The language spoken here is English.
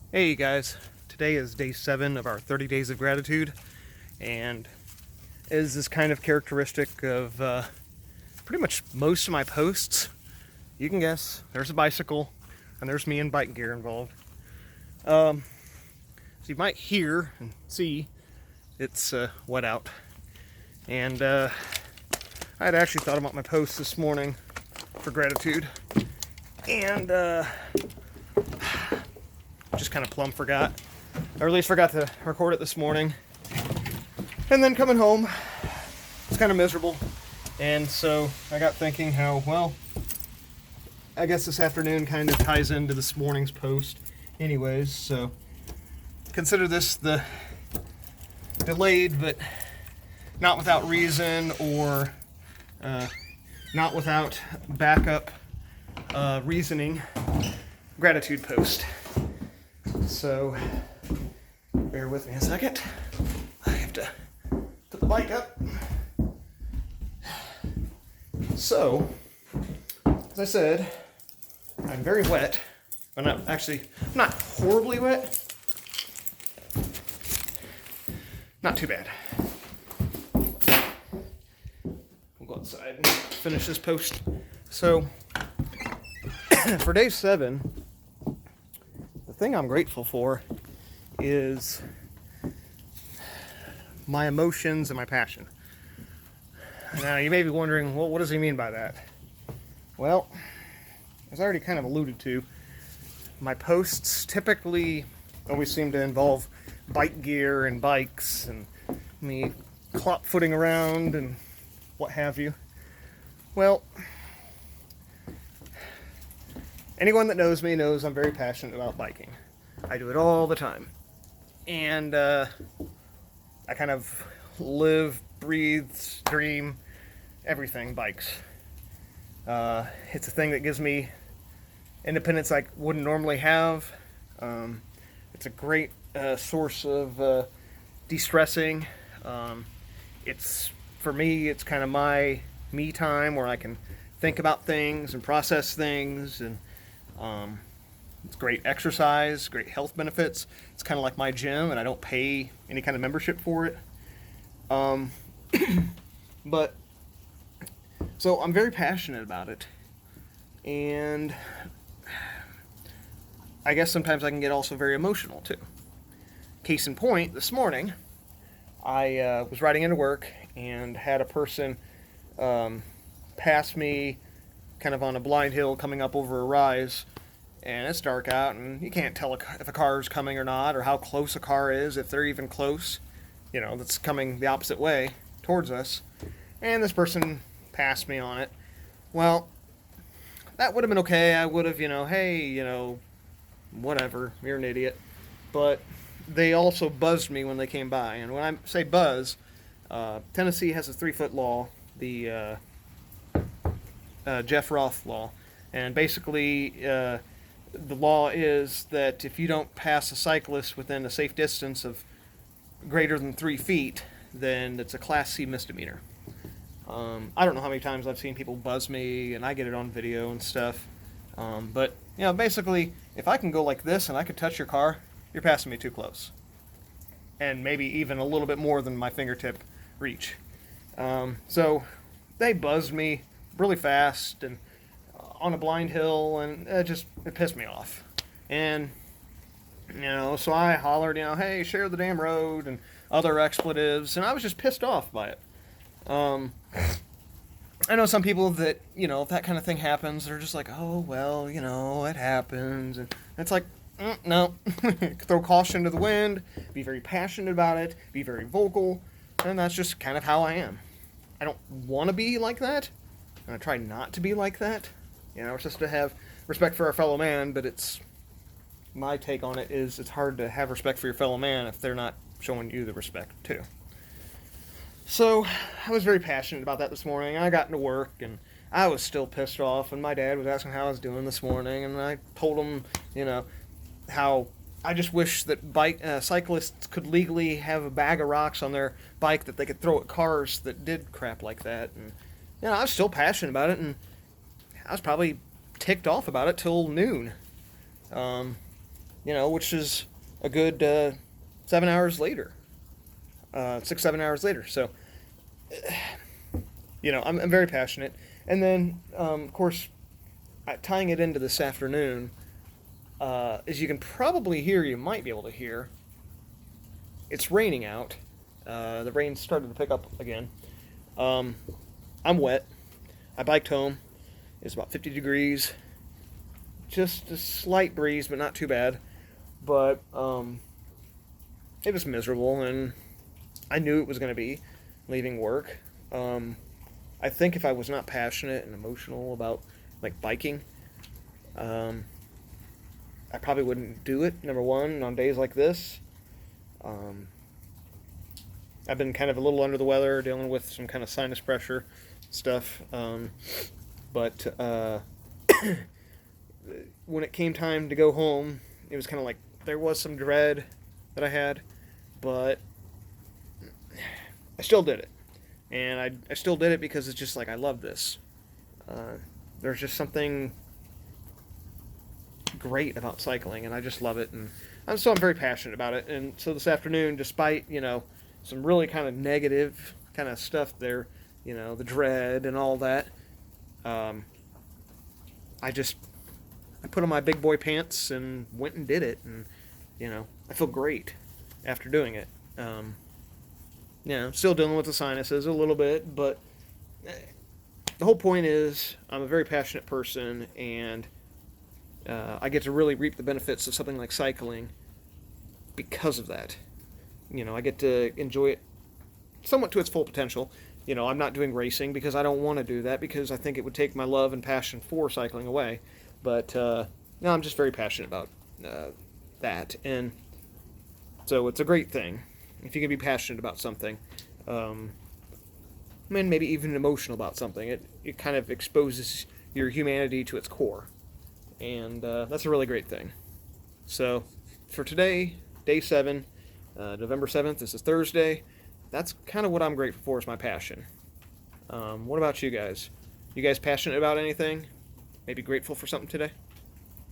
Hey guys, today is day 7 of our 30 days of gratitude, and is this kind of characteristic of pretty much most of my posts. You can guess, there's a bicycle, and there's me in bike gear involved. So you might hear and see it's wet out, and I had actually thought about my post this morning for gratitude, and just kind of plumb forgot, or at least forgot to record it this morning. And then coming home, it's kind of miserable, and so I got thinking how, well, I guess this afternoon kind of ties into this morning's post anyways, so consider this the delayed but not without reason, or not without backup reasoning gratitude post. So bear with me a second. I have to put the bike up. So, as I said, I'm very wet. I'm not horribly wet. Not too bad. We'll go outside and finish this post. So, for day 7, the thing I'm grateful for is my emotions and my passion. Now, you may be wondering, well, what does he mean by that? Well, as I already kind of alluded to, my posts typically always seem to involve bike gear and bikes and me clop footing around and what have you. Well, anyone that knows me knows I'm very passionate about biking. I do it all the time. And I kind of live, breathe, dream, everything bikes. It's a thing that gives me independence I wouldn't normally have. It's a great source of de-stressing. For me, it's kind of my me time where I can think about things and process things, and it's great exercise, great health benefits. It's kind of like my gym, and I don't pay any kind of membership for it. But so I'm very passionate about it, and I guess sometimes I can get also very emotional too. Case in point, this morning I was riding into work and had a person pass me kind of on a blind hill coming up over a rise, and it's dark out, and you can't tell if a car is coming or not, or how close a car is, if they're even close, that's coming the opposite way towards us. And this person passed me on it. Well, that would have been okay. I would have, hey, whatever, you're an idiot. But they also buzzed me when they came by. And when I say buzz, Tennessee has a 3-foot law, the Jeff Roth law. And basically, the law is that if you don't pass a cyclist within a safe distance of greater than 3 feet, then it's a Class C misdemeanor. I don't know how many times I've seen people buzz me, and I get it on video and stuff. But, basically, if I can go like this and I could touch your car, you're passing me too close. And maybe even a little bit more than my fingertip reach. So they buzzed me really fast and on a blind hill, and it pissed me off. And, so I hollered, hey, share the damn road, and other expletives, and I was just pissed off by it. I know some people that, if that kind of thing happens, they're just like, oh, well, it happens. And it's like, no. Throw caution to the wind, be very passionate about it, be very vocal, and that's just kind of how I am. I don't want to be like that, and I try not to be like that. We're supposed to have respect for our fellow man, but my take on it is it's hard to have respect for your fellow man if they're not showing you the respect, too. So, I was very passionate about that this morning. I got into work, and I was still pissed off, and my dad was asking how I was doing this morning, and I told him, how I just wish that cyclists could legally have a bag of rocks on their bike that they could throw at cars that did crap like that. And I was still passionate about it, and I was probably ticked off about it till noon. which is a good 7 hours later, 6, 7 hours later. So, I'm very passionate. And then, of course, tying it into this afternoon, as you can probably hear, you might be able to hear, it's raining out. The rain started to pick up again. I'm wet. I biked home. It's about 50 degrees. Just a slight breeze, but not too bad. But it was miserable, and I knew it was going to be leaving work. I think if I was not passionate and emotional about like biking, I probably wouldn't do it. Number one, on days like this, I've been kind of a little under the weather, dealing with some kind of sinus pressure stuff. But when it came time to go home, it was kind of like there was some dread that I had, but I still did it. And I still did it because it's just like I love this. There's just something great about cycling, and I just love it. And I'm very passionate about it. And so this afternoon, despite some really kind of negative kind of stuff there, the dread and all that, I put on my big boy pants and went and did it, and I feel great after doing it. Still dealing with the sinuses a little bit, but the whole point is I'm a very passionate person, and I get to really reap the benefits of something like cycling because of that. I get to enjoy it somewhat to its full potential. I'm not doing racing because I don't want to do that, because I think it would take my love and passion for cycling away. But no, I'm just very passionate about that, and so it's a great thing if you can be passionate about something. Maybe even emotional about something. It kind of exposes your humanity to its core, and that's a really great thing. So for today, day 7, November 7th, this is Thursday. That's kind of what I'm grateful for, is my passion. What about you guys? You guys passionate about anything? Maybe grateful for something today?